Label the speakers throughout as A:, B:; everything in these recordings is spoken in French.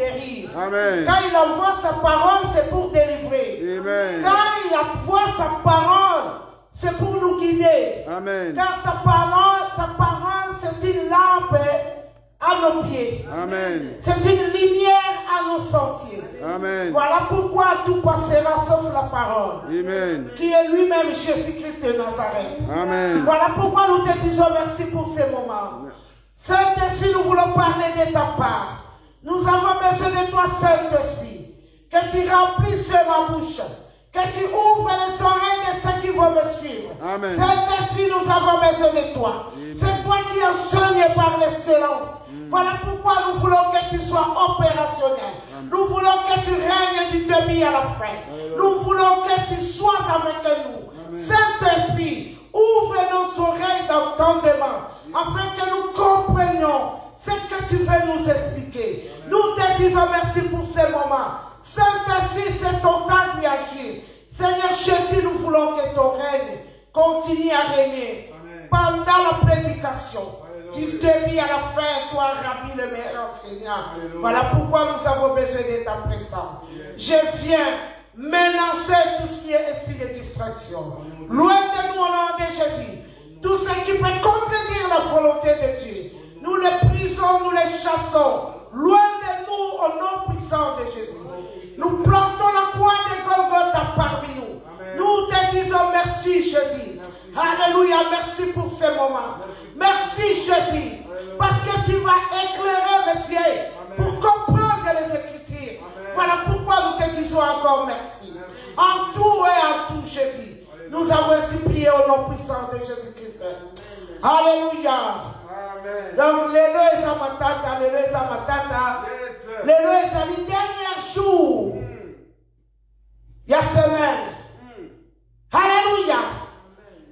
A: guérir.
B: Amen.
A: Quand il envoie sa parole, c'est pour délivrer.
B: Amen.
A: Quand il envoie sa parole, c'est pour nous guider.
B: Amen.
A: Car sa parole, c'est une lampe à nos pieds.
B: Amen.
A: C'est une lumière à nos sentiers.
B: Amen.
A: Voilà pourquoi tout passera sauf la parole.
B: Amen.
A: Qui est lui-même Jésus-Christ de Nazareth.
B: Amen.
A: Voilà pourquoi nous te disons merci pour ces moments. Saint-Esprit, nous voulons parler de ta part. Nous avons besoin de toi, Saint-Esprit. Que tu remplisses ma bouche. Que tu ouvres les oreilles de ceux qui vont me suivre.
B: Amen.
A: Saint-Esprit, nous avons besoin de toi. C'est toi qui enseignes par l'excellence. Voilà pourquoi nous voulons que tu sois opérationnel. Nous voulons que tu règnes du début à la fin. Nous voulons que tu sois avec nous. Saint-Esprit, ouvre nos oreilles d'entendement afin que nous comprenions ce que tu veux nous expliquer. Nous te disons merci pour ces moments. Saint-Esprit, c'est ton temps d'y agir. Seigneur Jésus, nous voulons que ton règne continue à régner pendant la prédication. Du début à la fin, toi, Rabbi, le meilleur enseignant. Voilà pourquoi nous avons besoin de ta présence. Je viens menacer tout ce qui est esprit de distraction. Loin de nous au nom de Jésus. Tout ce qui peut contredire la volonté de Dieu. Nous les brisons, nous les chassons. Loin de nous au nom puissant de Jésus. Nous plantons la croix de Golgotha parmi nous. Nous te disons merci, Jésus. Alléluia, merci pour ces moments. Merci, Jésus, parce que tu vas éclairer mes yeux pour comprendre les Écritures. Voilà pourquoi nous te disons encore merci. En tout et en tout, Jésus, nous avons ainsi prié au nom puissant de Jésus-Christ. Alléluia. Donc, l'élo est à ma tata, l'élo est à ma tata. L'élo est à le dernier jour. Il y a semaine. Alléluia.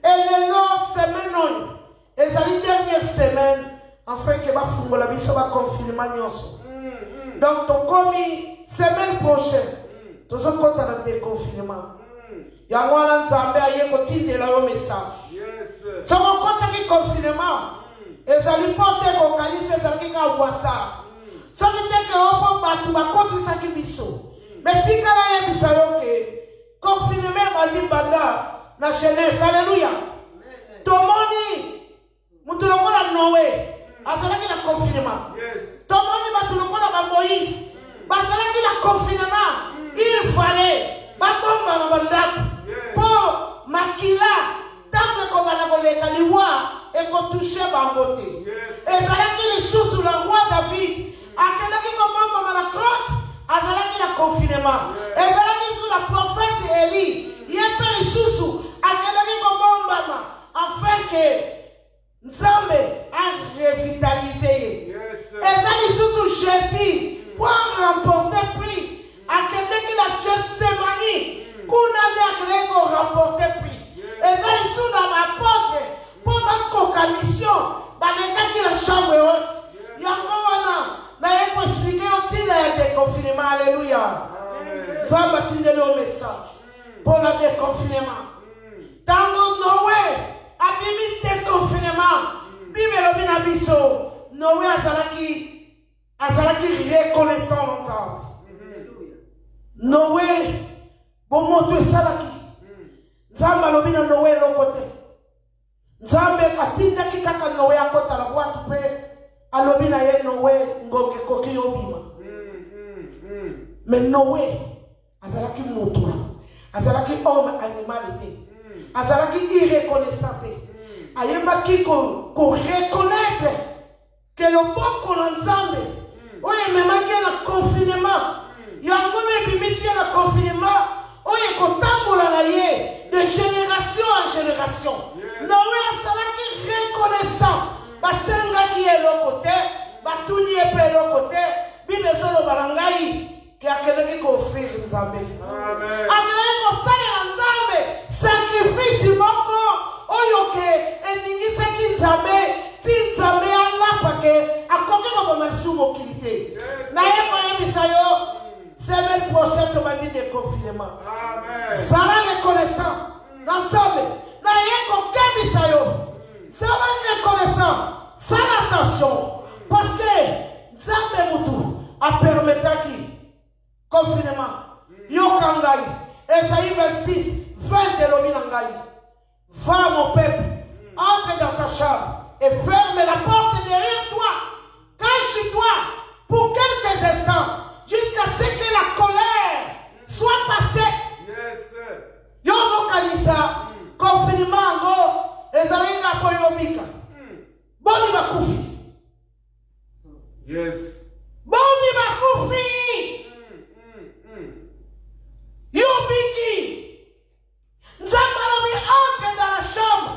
A: Et l'élo, semaine, et c'est la dernière semaine, afin que ma fumble la vie soit confinement. Donc, ton commis, semaine prochaine, tu as compté dans le déconfinement. Il y a un Zambé qui continue le message. Si on compte le confinement, et ça lui porte au calice, et ça lui porte au WhatsApp. Ça veut dire que on va continuer ça qui biso. Mais si on a un bisayo que confinement va dire banda na jeunesse, alléluia. Tomoni. Mutulongola Noé, azalaki na confinement. Tomoni batulongola ba Moïse, bazalaki na confinement. Il fallait babomba na bandako pour makila tango ko bana koleka liwa et ko toucher bangote. Ezalaki lisusu la roi David, akelaki ko bomba na crotte, azalaki na confinement. Ezalaki sous la prophète Élie, yepe lisusu akelaki ko bomba afin que Nzambe a revitalisé. Et ça dit surtout Jésus pour remporter prix. À quelqu'un qui a Gethsemane, qu'on a remporté prix. Et ça dit surtout dans ma porte, pour ma mission, quelqu'un qui a chambre haute. Il y a un moment, mais il faut expliquer au déconfinement. Alléluia. Nzambe a tiré le message pour le déconfinement. Dans le Noé, abimi déconfinement, Bible na biso, Noé azalaki reconnaissant longtemps. Noé, bon moto esalaki. Nzambe alobi na Noé lokote. Nzambe atindaki kaka Noé akota la boîte pe alobi na ye Noé ngonge koki obima. Mais Noé azalaki moto, azalaki homme animalité. Azalaki irreconnaissant. Ayebaki qu'on reconnaître que le bon Nzambe, oye memaki na confinement, yango bimisi na confinement, oye kotambola na ye de génération en génération. Noé azalaki reconnaissant, basengaki eloko te, batuni epe eloko te, Bible solo balangai ki akeleki ko offrir Nzambe. Amen. Akeleki ko salela Nzambe sacrifice moko oyo ke eningisaki Nzambe ti Nzambe alapa ke akoki ko bamalisu mokili te. Na ye koyebisa yo semaine prochaine tomandi de confinement. Amen. Sala reconnaissant na Nzambe. Na ye kokebisa yo sala reconnaissant. Sala attention parce que Nzambe mutu a permetaki Va mon peuple, entre dans ta chambre et ferme la porte derrière toi. Cache-toi pour quelques instants jusqu'à ce que la colère soit passée.
B: Yes.
A: Yozo kanisa confinement ngo ezalina poyomika. Boni bakufi.
B: Yes.
A: Boni bakufi. Yobiki. Nzambalobi entre dans la chambre.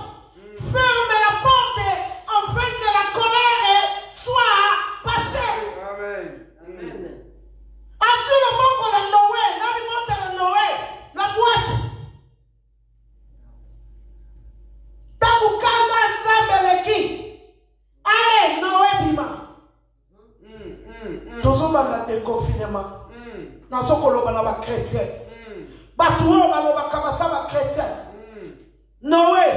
A: Ferme la porte afin que la colère soit passée.
B: Amen.
A: As-tu le bon qu'on a Noé? Nani monte la Noé? La boîte. Tabukanda nzambeleki. Allez, Noé bima. Tozomba na déconfinement. Nazo koloba na ba chrétien. Batuo baloba kabasa ba chrétien. Noé,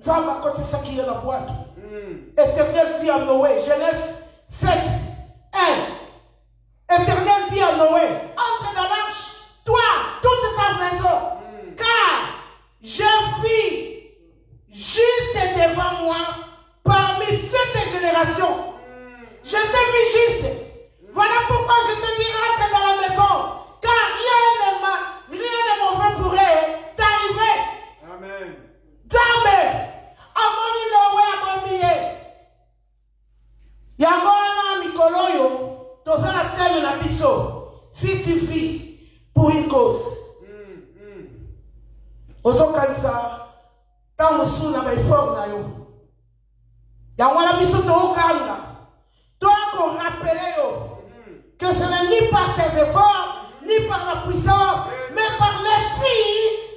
A: nzamba kotisa ki la boîte. Éternel dit à Noé, Genèse 7, 1. Éternel dit à Noé, entre dans l'arche, toi, toute ta maison, car je vis juste devant moi parmi cette génération. Je te vis juste. Voilà pourquoi je te dis rentre dans la maison, car rien de mauvais pourrait t'arriver.
B: Amen.
A: Jamais. Amoni Noé abomiye. Yangona mikoloyo, tozala teme na biso. Si tu vis pour une cause. Ozokanisa, ta musu na baifor na yo. Yangona biso tookanga. Toi qu'on rappelle yo. Que ce n'est ni par tes efforts, ni par la puissance, mais par l'Esprit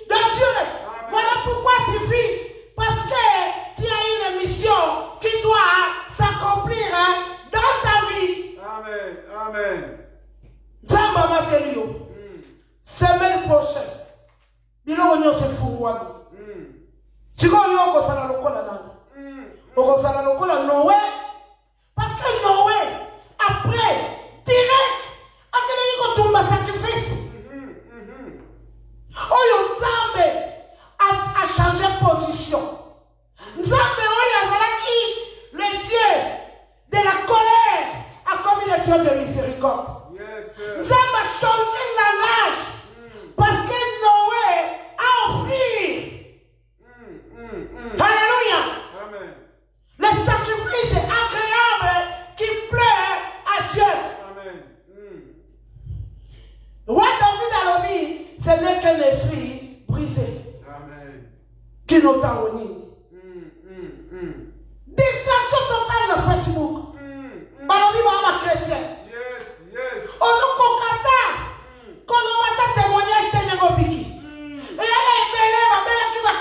A: de Dieu.
B: Amen.
A: Voilà pourquoi tu vis. Parce que tu as une mission qui doit s'accomplir dans ta vie.
B: Amen. Amen.
A: Zamba Matelio. Semaine prochaine. Bilo onyo se fuwani. Chiko yo kosala lokola nani. Okosala lokola Noé. Parce que Noé, après, direct, akele yiko tumba sacrifice. Oyo Nzambe a changé position. Nzambe oyo azalaki le Dieu de la colère a commis le Dieu de miséricorde.
B: Yes.
A: Nzambe a changé la nage parce que Noé a offert. Alléluia.
B: Amen.
A: Le sacrifice agréable qui plaît à Dieu.
B: Amen.
A: Roi David a dit, ce n'est qu'un esprit brisé
B: Amen.
A: qui nous t'a uni. Distraction totale de Facebook. Balobi ba chrétien.
B: Yes. Yes.
A: On kata. Quand on va témoignage de Ngobiki. Et elle est belle, ma belle qui va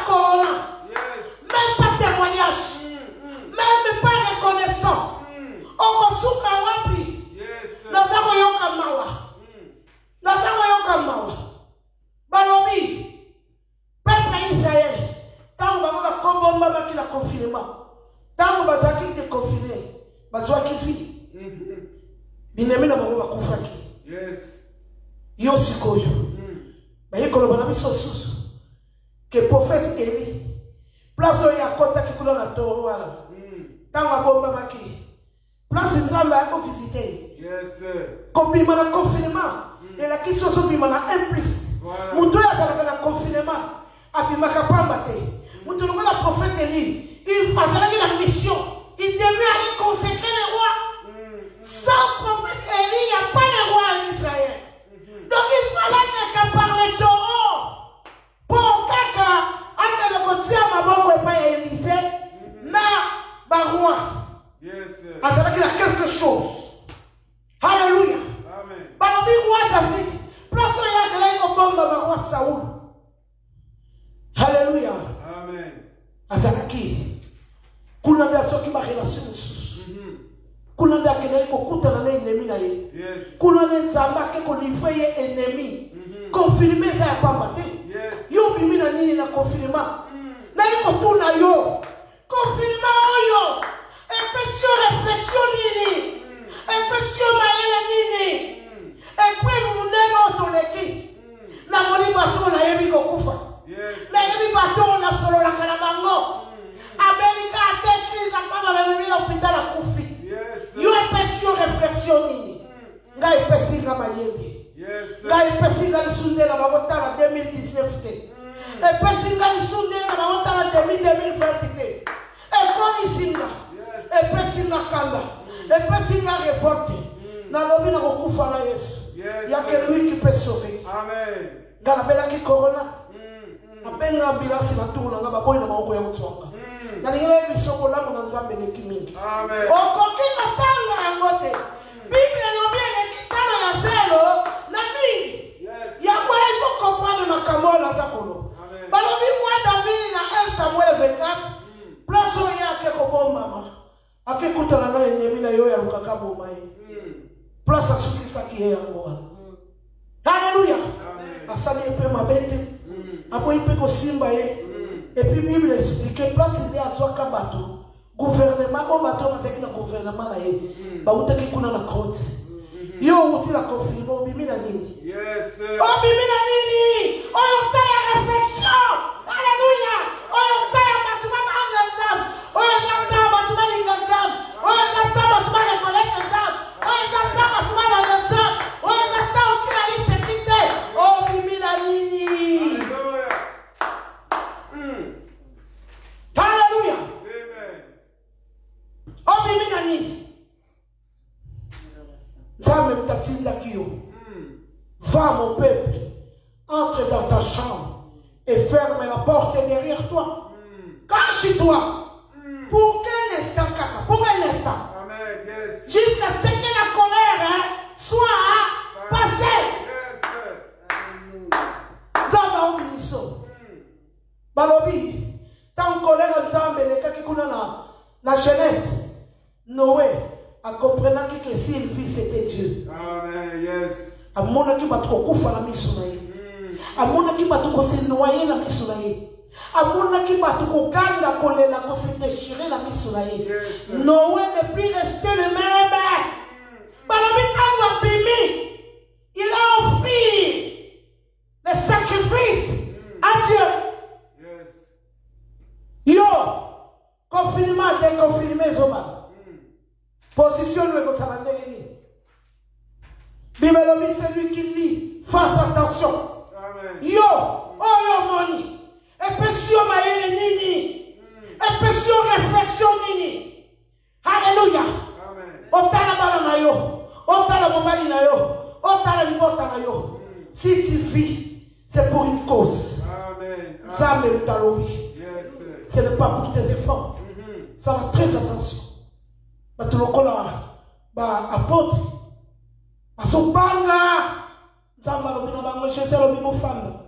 A: corona.
B: Yes.
A: Même pas témoignage. Même pas reconnaissant. Okosuka wapi.
B: Yes.
A: Nazako yoka mawa. Nazako yoka mawa. Balobi. Peuple Israël. Tant que va kombo mama qui la confinement. Tant que va qui te confiner. Bazwa qui fi. Binemina bango bakufaki.
B: Yes.
A: Yo sikoyo. Ba yekolo bana biso susu. Que prophète Élie. Place oya kota ki kula na toro wala. Tanga bomba maki. Place nzamba ya ko visiter.
B: Yes.
A: Kopima na confinement. Et la question so bima na implice.
B: Voilà.
A: Muto ya zalaka na confinement. Abimaka pamba te. Muto longa la prophète Élie. Il faisait la mission. Il devait aller consacrer le roi. Sans prophète Élie, il n'y a pas de roi en Israël. Donc il fallait que par le taureau, pour que le côté à ma banque n'est pas Élysée, mais par roi.
B: Yes.
A: Ça qu'il a quelque chose. Alléluia.
B: Amen.
A: Par le roi David, place où il y a de l'air au bon de roi Saoul. Alléluia.
B: Amen.
A: Azalaki. Kuna ndia tsoki ba relation susu. Kuna ndia kene ko kutana na ennemi na ye.
B: Yes.
A: Kuna nzamba ke ko livrer ye ennemi. Confirmer ça ya pamba te.
B: Yes.
A: Yo bimi na nini na confirmer. Na iko tuna yo. Confirmer oyo. Empêcher réflexion nini. Empêcher maele nini. Et puis vous n'êtes pas toleki. Na moni bato na yebi ko kufa.
B: Yes.
A: réflexion nini. Ngai pesinga mayebe. Ngai pesinga lisunde na bagota la 2019 te. E pesinga lisunde na bagota la 2020 te. E koni singa. E pesinga kanga. E pesinga révolte. Na lobi na kokufa na Yesu. Il y a que lui qui peut sauver.
B: Amen.
A: Dans la belle qui corona. Abenga ambulance na tour na baboy na mako ya mutwanga. Na ngile bisoko la mo nzambe ne kimingi.
B: Amen.
A: Okoki katanga yangote. Biblia inambia ni kitano ya zelo na mingi. Ya kwa hivyo comprendre makambo za kolo. Balobi mwa David na 1 Samuel 24. Place yake ko bomba mama. Akikutana naye nyemina yo ya lukakabo mai. Place asukisa kiye yango. Hallelujah. Asali epe mabete. Apo ipe ko simba ye. Et puis Bible explique place il y a toi kabato. Gouvernement o bato mazaki na gouvernement na ye. Ba utaki kuna na court. Yo uti la confirmer bimi na nini?
B: Yes.
A: O bimi na nini? O yota ya réflexion. Hallelujah. O yota ya batuma ngazam. O yota batuma ngazam. O yota batuma ngazam. O yota batuma ngazam. O yota okila ni sekite. O bimi na nini? Hallelujah.
B: Amen.
A: O bimi na nini? Zame mtatinda kio. Va mon peuple, entre dans ta chambre et ferme la porte derrière toi. Cache-toi. Pour quel instant, kaka? Pour un instant.
B: Amen. Yes.
A: Jusqu'à ce que la colère soit passée. Zama ominiso. Balobi. Tant colère nzambe le kaki kuna na jeunesse. Noé a comprenant que s'il fit c'était Dieu.
B: Amen. Yes.
A: Amona ki batu kokufa na miso na ye. Amona ki batu ko se noyer na miso na ye. Amona ki batu ko kanga kolela ko se déchirer na miso na ye. Noé ne plus resté le même. Balobi tango bimi. Il a offert le sacrifice à Dieu.
B: Yes.
A: Yo, confinement, déconfinement, Zoma. Position le Gosamandérini. Bibelomi, celui qui lit, fasse attention.
B: Amen.
A: Yo, oh yo moni. Epesio maïle nini. Epesio réflexion nini. Alléluia.
B: Amen.
A: Otala bala na yo. Otala mobali na yo. Otala libota na yo. Si tu vis, c'est pour une cause.
B: Amen.
A: Ça même talobi.
B: Yes.
A: Ce n'est pas pour tes efforts. Ça va très attention. Tu le connais, apôtre. Asopanga. Nzamba lobina bango chez eux lobimo femme.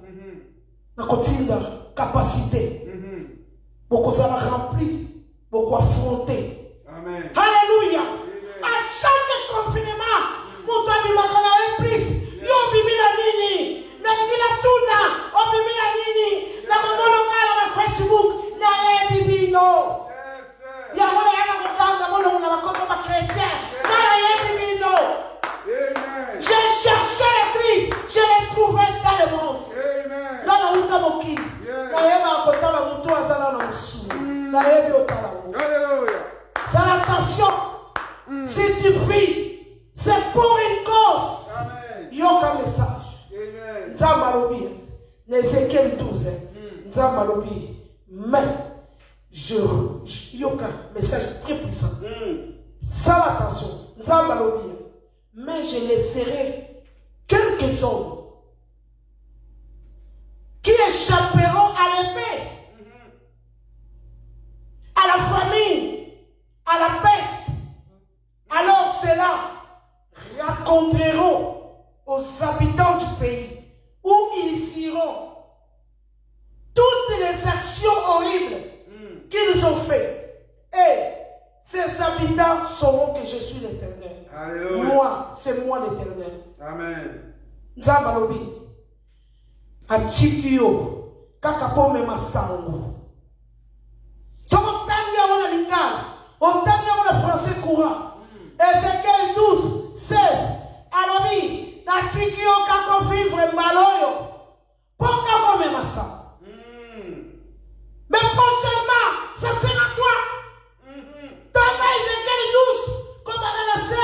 A: Na kotinda capacité. Beaucoup ça va remplir, beaucoup affronter.
B: Amen.
A: Alléluia. À chaque confinement, mon ami m'a donné plus. Yo bibina nini. Na ngila tuna, o bibina nini. Na monologa na Facebook, na bibino. Ya wala yana kutanga mono na makoto ma chrétien. Na bibino.
B: Amen.
A: J'ai cherché l'église, je l'ai trouvé dans le monde.
B: Amen.
A: Dans la route moki. Na yeba akotala mutu azala na musu. Na yebi otala.
B: Alléluia.
A: Ça attention. Si tu vis, c'est pour une cause.
B: Amen.
A: Yoka message.
B: Amen.
A: Nzambalobi. Ézéchiel 12. Nzambalobi. Mais yoka message très puissant. Ça attention. Nzambalobi. Mais je laisserai quelques hommes qui échapperont à l'épée, à la famine, à la peste. Alors ceux-là raconteront aux habitants du pays où ils iront toutes les actions horribles qu'ils ont faites. Et ces habitants sauront que je suis l'Éternel.
B: Alléluia.
A: Moi, c'est moi l'Éternel.
B: Amen.
A: Nzambalobi. Achikio. Kakapome masango. Sokotangia wana lingala. Otangia wana français courant. Ézéchiel 12, 16. Alobi. Nachikio kako vivre mbaloyo. Poka kome masango. Mais prochainement, ça sera toi. Dans Ézéchiel 12, comme dans la 16.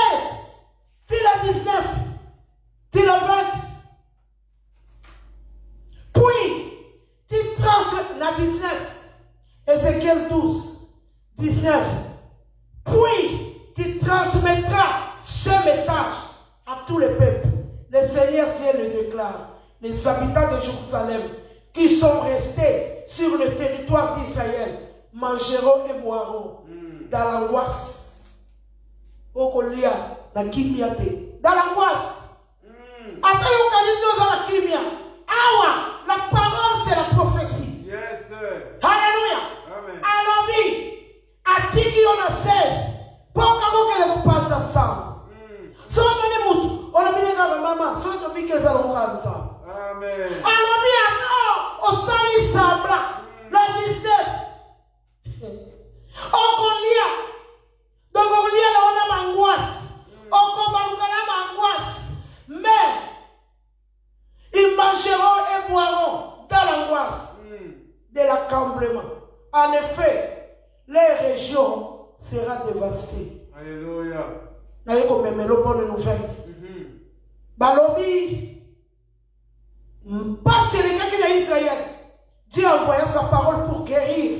A: la 19. Ézéchiel 12, 19. Puis tu transmettras ce message à tous les peuples. Le Seigneur Dieu le déclare. Les habitants de Jérusalem qui sont restés sur le territoire d'Israël mangeront et boiront dans l'angoisse. Dans l'angoisse. La parole, c'est la prophétie.
B: Yes, sir.
A: Alléluia.
B: Amen.
A: Alors, à qui on a 16, pour qu'on ait pas ensemble. Si on a mis maman, si on a mis qu'ils allont ensemble.
B: Amen.
A: Alors, au sali sabla, la 19. On lit, donc on lit la angoisse. On commence la angoisse. Mais, ils mangeront et boiront dans l'angoisse de l'accablement. En effet, les régions seront dévastées.
B: Alléluia.
A: Vous avez comme même bonne nouvelle. Balobi, pas c'est les gars qui sont Israël. Dieu a envoyé sa parole pour guérir.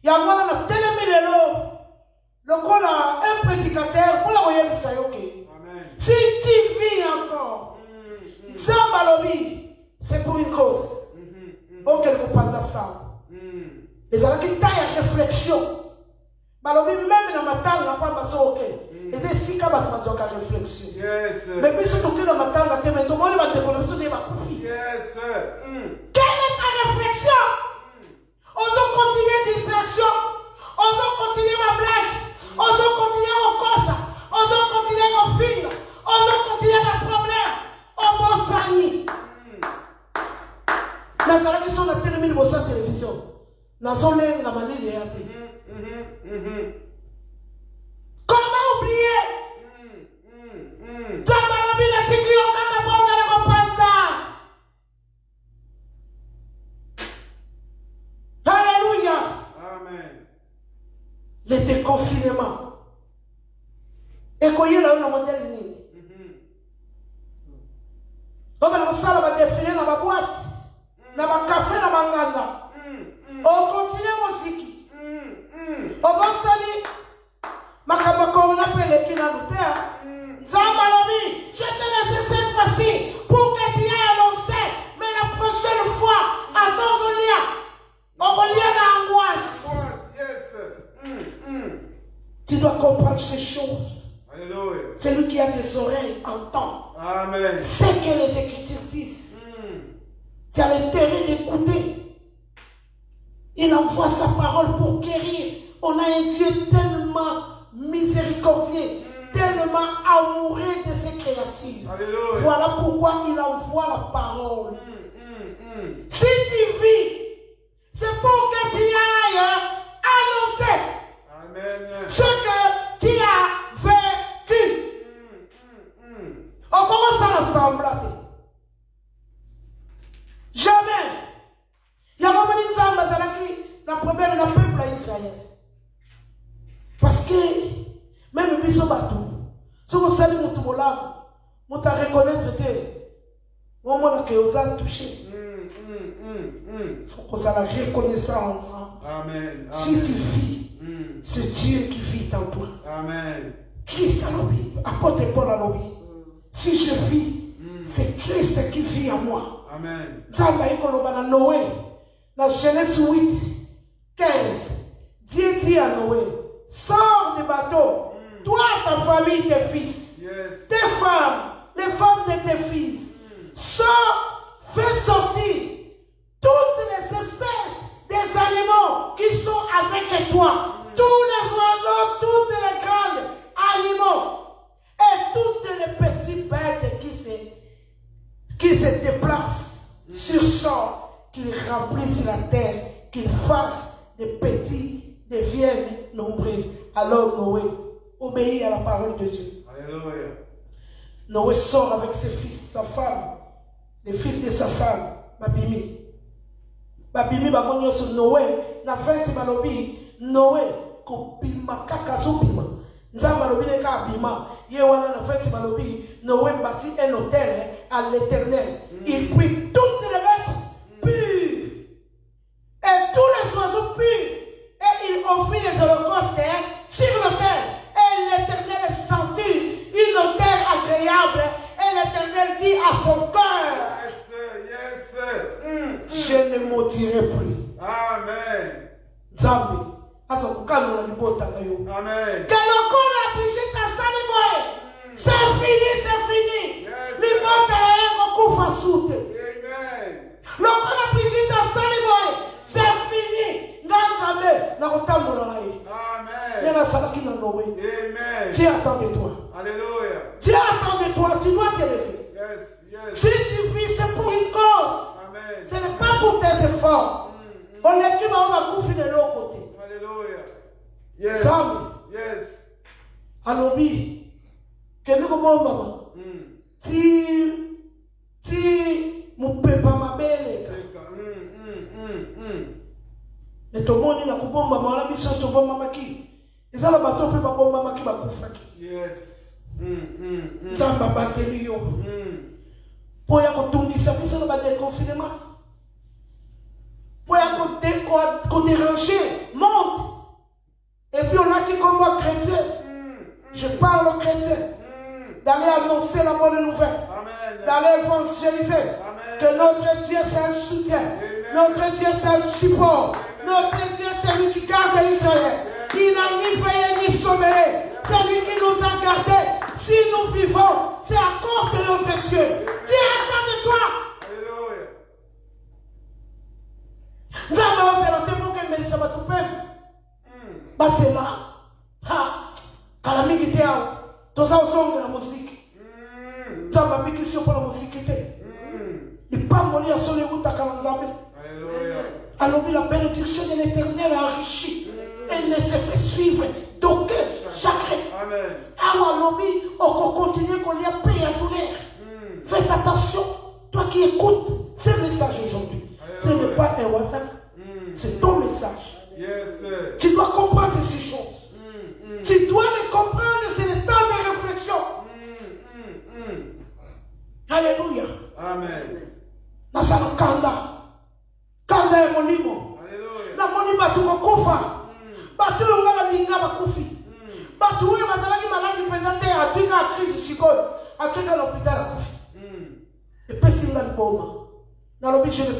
A: Il y a moi dans tellement le un prédicateur pour la royaume Israël. Si tu vis encore, Zambalobi, c'est pour une cause. Ok, vous pensez à ça. Et ça qui taille à réflexion. Balobi, même dans ma table, on n'a pas passé ok. Et c'est si quand tu as réflexion. Mais puis surtout que dans ma table, tu as tout le monde va te déconner sur des bakoufi.
B: Yes, sir.
A: Quelle est ta réflexion? On doit continuer distraction. On doit continuer ma blague. On doit continuer au cosa. On doit continuer au film. On doit continuer le problème. On doit s'ennuyer. Dans la question de la télévision, dans son lien, la manière de réagir. Comment oublier? Alléluia.
B: Amen.
A: Le déconfinement. Et quand il y a un modèle, on va défiler dans ma boîte, dans ma café, dans ma nganda. On continue la musique. On va salir. On appelle les kinanoutés. Zambalobi, je te laisse cette fois-ci pour que tu aies annoncé. Mais la prochaine fois, à ton lien, on va lire l'angoisse. Tu dois comprendre ces choses.
B: Alléluia.
A: Celui qui a des oreilles entend.
B: Amen.
A: Ce que les Écritures disent. Tu as l'intérêt d'écouter. Il envoie sa parole pour guérir. On a un Dieu tellement miséricordieux, tellement amoureux de ses créatures.
B: Alléluia.
A: Voilà pourquoi il envoie la parole. Si tu vis, c'est pour que tu ailles annoncer ce que tu as vécu. On commence à l'ensemble. Jamais. Il y a la première la peuple d'Israël. Parce que même si on bateau, si on sait que nous on t'a reconnaître que on m'a touché. Il faut qu'on ait la reconnaissance.
B: Amen.
A: Si tu vis, c'est Dieu qui vit en toi.
B: Amen.
A: Christ a l'obéi. Apôtre Paul a l'obéi. Si je vis, c'est Christ qui vit en moi.
B: Amen.
A: Dans Noé, dans Genèse 8, 15, Dieu dit à Noé, sors du bateau, toi, ta famille, tes fils, tes femmes, les femmes de tes fils, sors, fais sortir toutes les espèces des animaux qui sont avec toi, tous les oiseaux, toutes les grands animaux et toutes les petites bêtes qui se déplacent sur sol, qu'ils remplissent la terre, qu'ils fassent des petits, deviennent nombreuses. Alors Noé obéit à la parole de Dieu.
B: Alléluia.
A: Noé sort avec ses fils, sa femme, les fils de sa femme, Babimi. Babimi bagonyo sur Noé, na fête balobi, Noé, kopima kakazubima. Nzamba lobi ne ka bima, ye wana na fête balobi, Noé bâtit un hôtel à l'Éternel. Il prit toutes les bêtes pures et sortirai plus.
B: Amen.
A: Nzambe, aza kokalola libota na yo.
B: Amen.
A: Kalokola Brigitte asali boye. C'est fini, c'est fini.
B: Yes.
A: Libota na ye kokufa sute.
B: Amen.
A: Lokola Brigitte asali boye. C'est fini. Nzambe na kotambola na ye.
B: Amen.
A: Yena salaki na Noé.
B: Amen.
A: Dieu attend de toi.
B: Alléluia.
A: Dieu attend de toi. Tu dois te lever.
B: Yes, yes.
A: Si tu vis, c'est pour une cause.
B: Amen.
A: Ce n'est pas pour tes efforts. On l'équipe va couper de l'autre côté.
B: Alléluia. Yes.
A: Nzambe.
B: Yes.
A: Alobi. Que nous comment maman. Si mon papa m'a belle. Et tout le monde est là pour bomba maman. La mission est bomba maman qui. Ils ont le bateau pour bomba maman qui va couper.
B: Yes.
A: Nzamba bateli yo. Pour y akotungisa biso na déconfinement. Pour y déranger monde. Et puis on a dit comme moi chrétien. Je parle aux chrétiens. D'aller annoncer la bonne nouvelle. D'aller évangéliser. Que notre Dieu c'est un soutien. Notre Dieu c'est un support. Notre Dieu c'est lui qui garde Israël. Il n'a ni veillé ni sommeillé. C'est lui qui nous a gardés. Si nous vivons, c'est à cause de notre Dieu. Dieu attend de toi.
B: Alléluia.
A: Nzambe ozela te moko emelisa bato pembe basela kala mingi te awa toza ozongela mosiki nzambe abikisi yo mpona mosiki te lipamboli ya solo ekutaka na nzambe alobi la bénédiction de l'éternel enrichie elle ne se fait suivre d'aucun chagrin awa alobi okokontinue kolia mpe ya douleur. Faites attention, toi qui écoutes ce message aujourd'hui. Ce n'est pas un WhatsApp, c'est ton message.
B: Yes,
A: tu dois comprendre ces choses. Tu dois les comprendre, c'est le temps de réflexion. Alléluia.
B: Amen.
A: Nasala kanda. Kanda ya molimo.
B: Alléluia.
A: Na moni batu kokufa. Batu ngala linga bakufi. Batu oyo bazalaki maladi présenter à twinga crise sikoyo. Akeka l'hôpital akufi. Et puis si là le Nalobi, je ne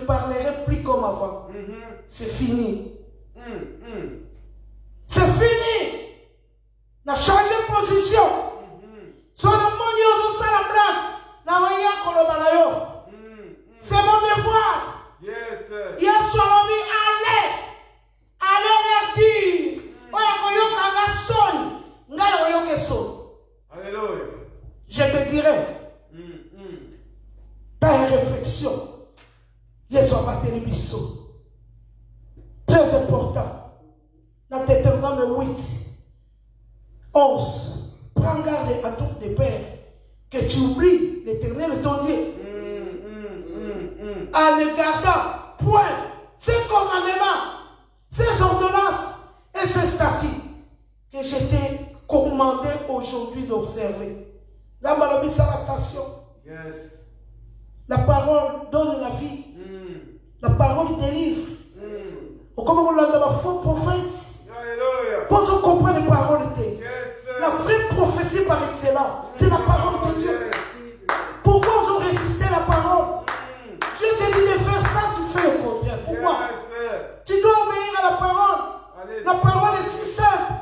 A: parlerai plus comme avant. C'est fini. C'est fini. On a changé de position. C'est mon devoir.
B: Yes.
A: Hier soir, allez leur dire.
B: Alléluia.
A: Je te dirai. Ta réflexion. Yesu abateli biso. Très important. Dans Deutéronome 8, 11. Prends garde à ton père que tu oublies l'Éternel ton Dieu. En ne gardant point ses commandements, ses ordonnances et ses statuts que je t'ai commandé aujourd'hui d'observer. Zambalobi salation.
B: Yes.
A: La parole donne la vie. La parole délivre. Comment on l'a dit, faux prophète. Pour qu'on comprenne les paroles de Dieu. La vraie prophétie par excellence, c'est la parole de Dieu. Pourquoi on résisté à la parole? Dieu te dit de faire ça, tu fais le contraire. Pourquoi? Tu dois obéir à la parole. La parole est si simple.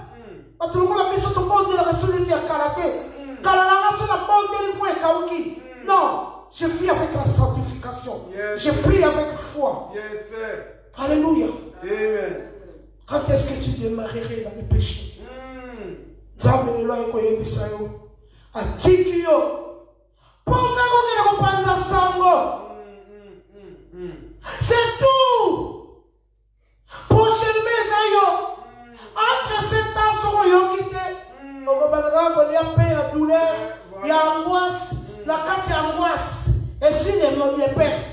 A: Non, je vis avec la sanctification. Je prie avec foi. Alléluia.
B: Amen.
A: Quand est-ce que tu démarrerais dans le péché? Nzambe lelo ekoyebisa yo atiki yo ponga ngokela kopanza sango. C'est tout. Prochaine mesa yo entre cet temps soko yo kite okobanga kolia paix ya douleur ya angoisse la carte ya angoisse esprit de perte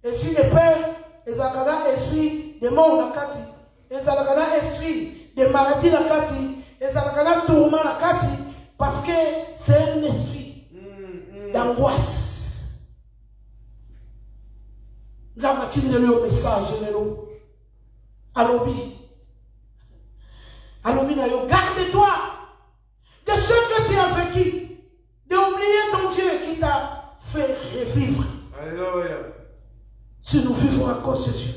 A: esprit de peur ezalaka esprit de mort la kati ezalaka esprit de maladie la kati ezalaka na tourment la kati parce que c'est un esprit d'angoisse. Nzamati le message lelo alobi na yo garde-toi de ce que tu as vécu, d'oublier ton Dieu qui t'a fait revivre.
B: Alléluia.
A: Si nous vivons à cause de Dieu.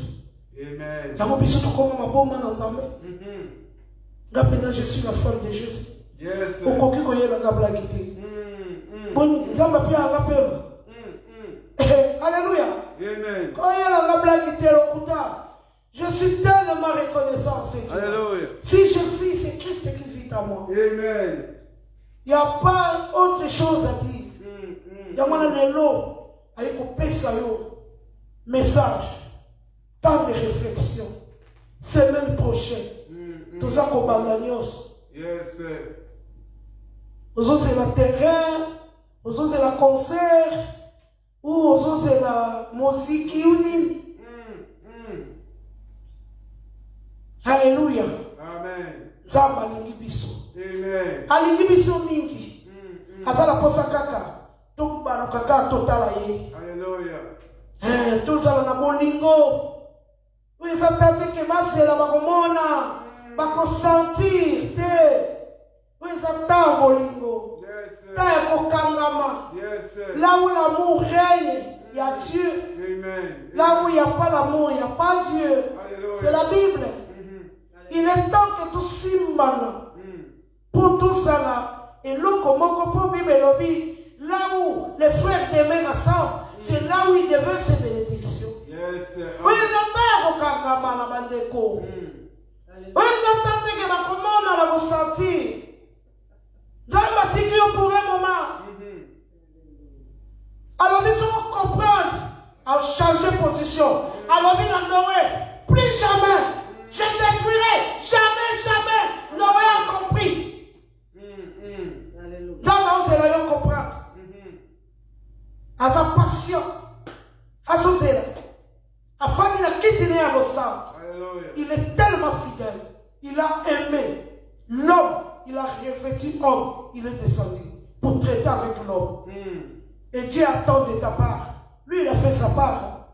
B: Amen.
A: Je suis la femme de Jésus.
B: Yes.
A: Alléluia.
B: Amen.
A: Je suis tellement reconnaissant.
B: Alléluia.
A: Si je vis, c'est Christ qui vit en moi.
B: Amen.
A: Il n'y a pas autre chose à dire. Il y a un message, temps de réflexion, semaine prochaine. Tout ça comme
B: Yes.
A: Aux autres c'est le terrain, aux autres c'est le concert, ou aux autres c'est la musique. Alléluia.
B: Amen.
A: Zamba alingi biso.
B: Amen.
A: Alingi biso mingi. Azala posa kaka. Tumba kaka totala ye.
B: Alléluia.
A: Tout ça na bolingo. Oui, ça t'a dit que ma c'est la bakomona. Bako sentir te. Oui, ça t'a bolingo.
B: Yes.
A: Ta kokangama.
B: Yes.
A: Là où l'amour règne, il y a Dieu.
B: Amen.
A: Là où il n'y a pas l'amour, il n'y a pas Dieu. C'est la Bible. Il est temps que tout simbana pour tout ça là. Et l'eau comment pour Bible lobby. Là où les frères demeurent ensemble, c'est là où ils déversent ces bénédictions.
B: Yes.
A: Oui, ils entendent au kangama la bandeko. Oui, ils entendent que la commande on la ressentir. Dans ma tigre pour un moment. Alors ils ont comprendre à changer de position. Alors ils ont Noé, plus jamais. Je détruirai, jamais. Noé a compris. Dans ma c'est là qu'on comprend. À sa passion, à son zèle, à faire qu'il a quitté à l'océan. Il est tellement fidèle. Il a aimé l'homme. Il a revêtu l'homme. Il est descendu pour traiter avec l'homme. Et Dieu attend de ta part. Lui, il a fait sa part.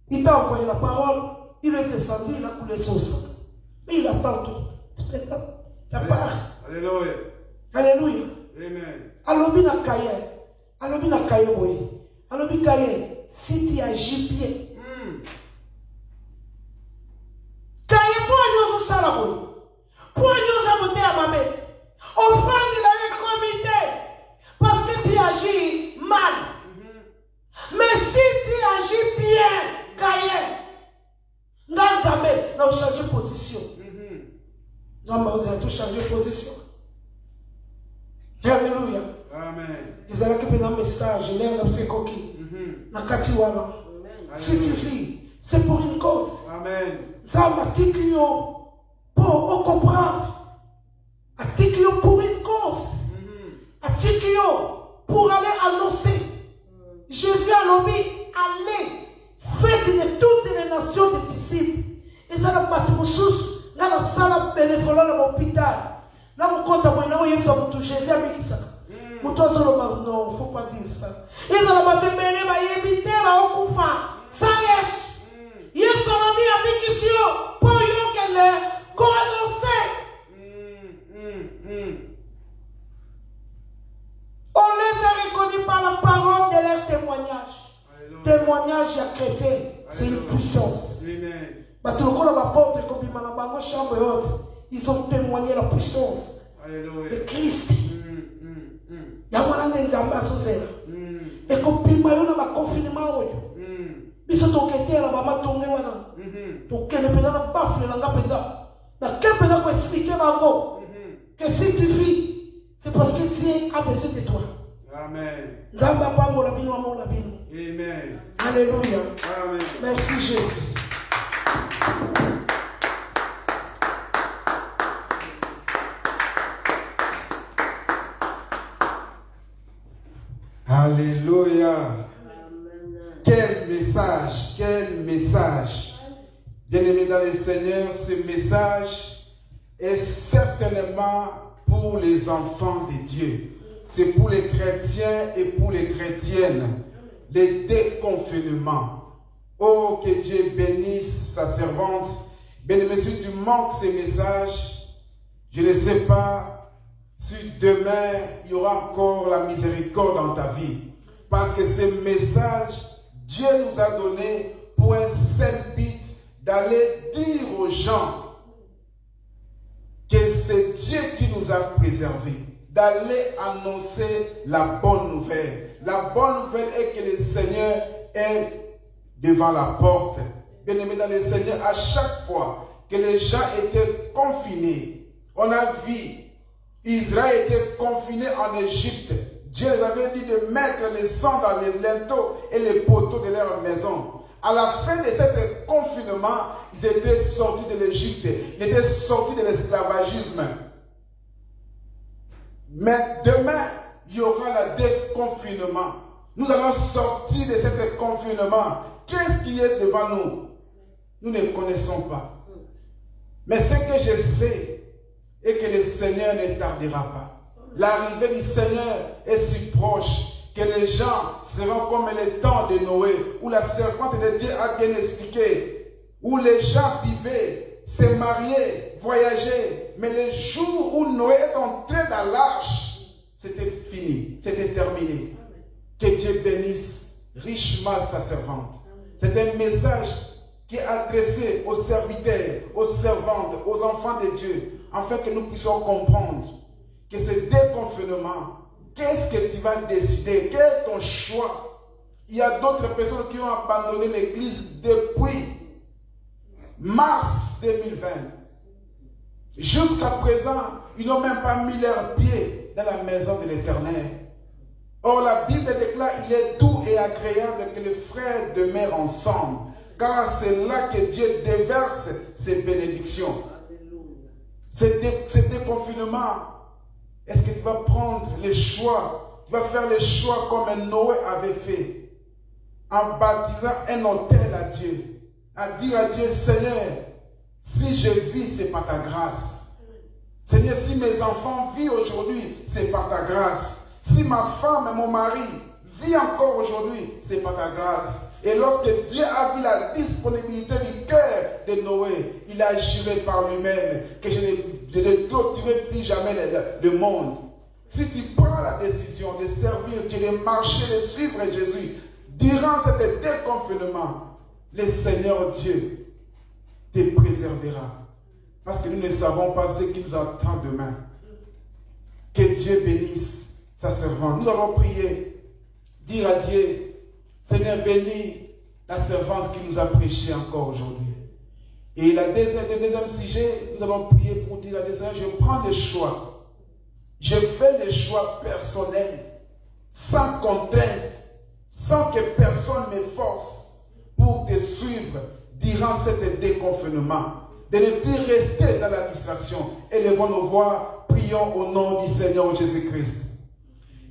A: Il t'a envoyé la parole. Il est descendu, il a coulé son sang. Mais il attend tout. Ta part.
B: Alléluia.
A: Alléluia.
B: Amen.
A: Alobi na kaye. Alobi na kaye boye. Alobi kaye. Si tu agis bien. Kaye pour nous au salaboy. Pour nous à monter à mamé. Offrande la comité. Parce que tu agis mal. Mais si tu agis bien, kaye. Dans Zambé, nous changeons de position. Zambé, vous avez tout changé de position. Alléluia.
B: Amen.
A: Ils allaient que un message, il est un coquille. Si tu vis, c'est pour une cause.
B: Amen.
A: Zambé, tikio pour comprendre. Tikio pour une cause. Tikio pour aller annoncer. Jésus a nommé aller. Faites de toutes les nations des disciples. Et ça n'a pas de ressources. Là, la salle bénévolat dans l'hôpital. Là, on compte à moi, là, il y a Jésus a mis ça. Non, il ne faut pas dire ça. Ils ont battu le béné, ils ont évité, ils ont coupé. Ça laisse. Ils ont mis à Mikisio pour qu'ils annoncer. On les a reconnus par la parole de leur témoignage. Témoignage à chrétien, c'est une puissance. Ils ont témoigné la puissance de Christ. Et comme il y a un confinement, ils sont enquêtés là, maman tombé là. Donc, elle est là, baffe, elle a expliqué que si tu vis, c'est parce que Dieu a besoin de toi.
B: Amen.
A: Amen. Alléluia.
B: Amen.
A: Merci Jésus.
C: Alléluia. Quel message, quel message. Bien-aimés dans le Seigneur, ce message est certainement pour les enfants de Dieu. C'est pour les chrétiens et pour les chrétiennes. Les déconfinements. Oh, que Dieu bénisse sa servante. Bien-aimé, si tu manques ces messages, je ne sais pas si demain il y aura encore la miséricorde dans ta vie. Parce que ces messages, Dieu nous a donné pour un seul but, d'aller dire aux gens que c'est Dieu qui nous a préservés, d'aller annoncer la bonne nouvelle. La bonne nouvelle est que le Seigneur est devant la porte. Bien-aimés dans le Seigneur, à chaque fois que les gens étaient confinés, on a vu Israël était confiné en Égypte. Dieu les avait dit de mettre le sang dans les linteaux et les poteaux de leur maison. À la fin de ce confinement, ils étaient sortis de l'Égypte. Ils étaient sortis de l'esclavagisme. Mais demain, il y aura le déconfinement. Nous allons sortir de ce confinement. Qu'est-ce qui est devant nous? Nous ne connaissons pas. Mais ce que je sais est que le Seigneur ne tardera pas. L'arrivée du Seigneur est si proche que les gens seront comme le temps de Noé, où la servante de Dieu a bien expliqué, où les gens vivaient, se mariaient, voyageaient, mais le jour où Noé est entré dans l'arche, c'était fini, c'était terminé. Que Dieu bénisse richement sa servante. C'est un message qui est adressé aux serviteurs, aux servantes, aux enfants de Dieu, afin que nous puissions comprendre que ce déconfinement, qu'est-ce que tu vas décider? Quel est ton choix? Il y a d'autres personnes qui ont abandonné l'église depuis mars 2020. Jusqu'à présent, ils n'ont même pas mis leurs pieds dans la maison de l'Éternel. Or, la Bible déclare il est doux et agréable que les frères demeurent ensemble, car c'est là que Dieu déverse ses bénédictions. Ce déconfinement, est-ce que tu vas prendre les choix? Tu vas faire les choix comme Noé avait fait, en baptisant un autel à Dieu, à dire à Dieu, Seigneur, si je vis, c'est par ta grâce. Seigneur, si mes enfants vivent aujourd'hui, c'est par ta grâce. Si ma femme et mon mari vivent encore aujourd'hui, c'est par ta grâce. Et lorsque Dieu a vu la disponibilité du cœur de Noé, il a juré par lui-même que je ne clôturerai plus jamais le monde. Si tu prends la décision de servir Dieu, de marcher, de suivre Jésus, durant ce déconfinement, le Seigneur Dieu te préservera. Parce que nous ne savons pas ce qui nous attend demain. Que Dieu bénisse sa servante. Nous allons prier, dire à Dieu, Seigneur, bénis la servante qui nous a prêché encore aujourd'hui. Et le deuxième sujet, nous allons prier pour dire à Dieu, Seigneur, je prends des choix. Je fais des choix personnels, sans contrainte, sans que personne me force pour te suivre durant ce déconfinement. De ne plus rester dans la distraction. Élevons nos voix, prions au nom du Seigneur Jésus-Christ.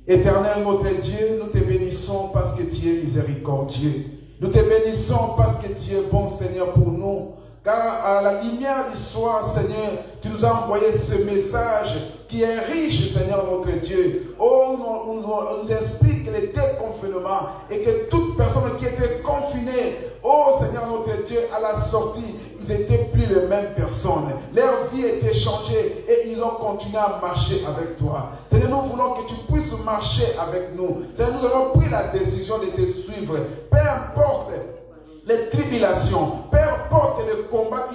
C: Éternel notre Dieu, nous te bénissons parce que tu es miséricordieux. Nous te bénissons parce que tu es bon, Seigneur, pour nous. Car à la lumière du soir, Seigneur, tu nous as envoyé ce message qui est riche, Seigneur, notre Dieu. Oh, on nous explique le déconfinement et que toute personne qui était confinée, oh, Seigneur, notre Dieu, à la sortie, ils n'étaient plus les mêmes personnes. Leur vie était changée et ils ont continué à marcher avec toi. Seigneur, nous voulons que tu puisses marcher avec nous. Seigneur, nous avons pris la décision de te suivre. Peu importe les tribulations, peu importe le combat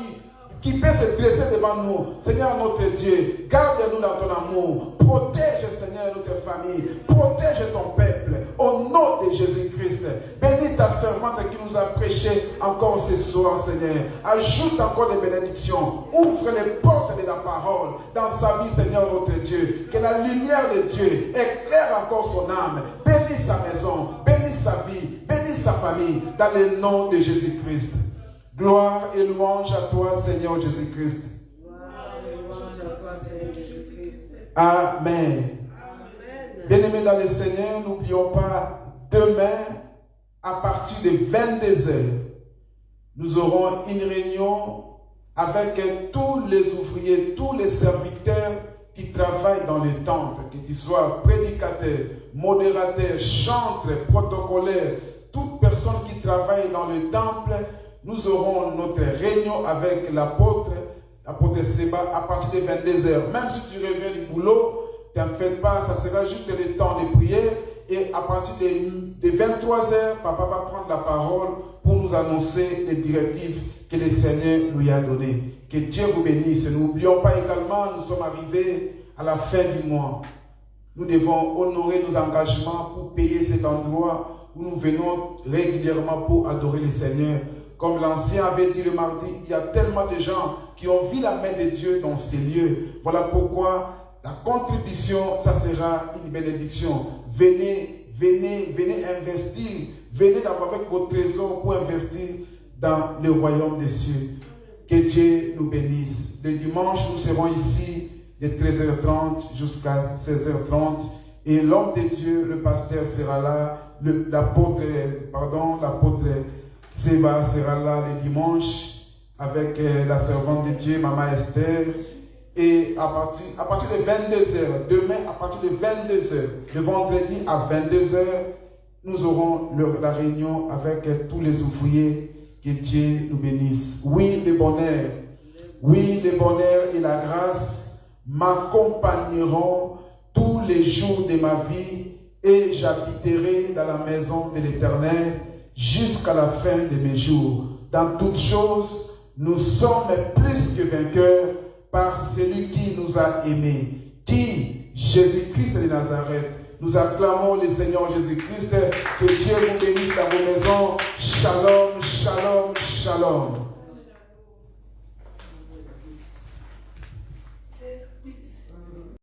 C: qui peut se dresser devant nous. Seigneur notre Dieu, garde-nous dans ton amour. Protège, Seigneur, notre famille. Protège ton peuple. Au nom de Jésus-Christ. Bénis ta servante qui nous a prêché encore ce soir, Seigneur. Ajoute encore des bénédictions. Ouvre les portes de la parole dans sa vie, Seigneur notre Dieu. Que la lumière de Dieu éclaire encore son âme. Bénis sa maison. Bénis sa vie. Bénis sa famille. Dans le nom de Jésus-Christ. Gloire et louange à toi, Seigneur Jésus-Christ.
D: Gloire et louange à toi, Seigneur Jésus-Christ.
C: Amen. Bien-aimés dans le Seigneur, n'oublions pas, demain, à partir de 22h, nous aurons une réunion avec tous les ouvriers, tous les serviteurs qui travaillent dans le temple, que tu sois prédicateur, modérateur, chantre, protocolaire, toute personne qui travaille dans le temple. Nous aurons notre réunion avec l'apôtre Séba à partir de 22h. Même si tu reviens du boulot, t'en fais pas, ça sera juste le temps de prière. Et à partir de 23h, papa va prendre la parole pour nous nous annoncer les directives que le Seigneur lui a données. Que Dieu vous bénisse. N'oublions pas également, nous sommes arrivés à la fin du mois. Nous devons honorer nos engagements pour payer cet endroit où nous venons régulièrement pour adorer le Seigneur. Comme l'ancien avait dit le mardi, il y a tellement de gens qui ont vu la main de Dieu dans ces lieux. Voilà pourquoi la contribution, ça sera une bénédiction. Venez investir. Venez avec vos trésors pour investir dans le royaume des cieux. Que Dieu nous bénisse. Le dimanche, nous serons ici de 13h30 jusqu'à 16h30. Et l'homme de Dieu, le pasteur, sera là. L'apôtre Seba sera là le dimanche avec la servante de Dieu, Maman Esther. Et à partir de 22h, demain à partir de 22h, le vendredi à 22h, nous aurons la réunion avec tous les ouvriers. Que Dieu nous bénisse. Oui, le bonheur et la grâce m'accompagneront tous les jours de ma vie et j'habiterai dans la maison de l'Éternel jusqu'à la fin de mes jours. Dans toutes choses, nous sommes plus que vainqueurs par celui qui nous a aimés, qui, Jésus-Christ de Nazareth. Nous acclamons le Seigneur Jésus-Christ. Que Dieu vous bénisse dans vos maisons. Shalom, shalom, shalom.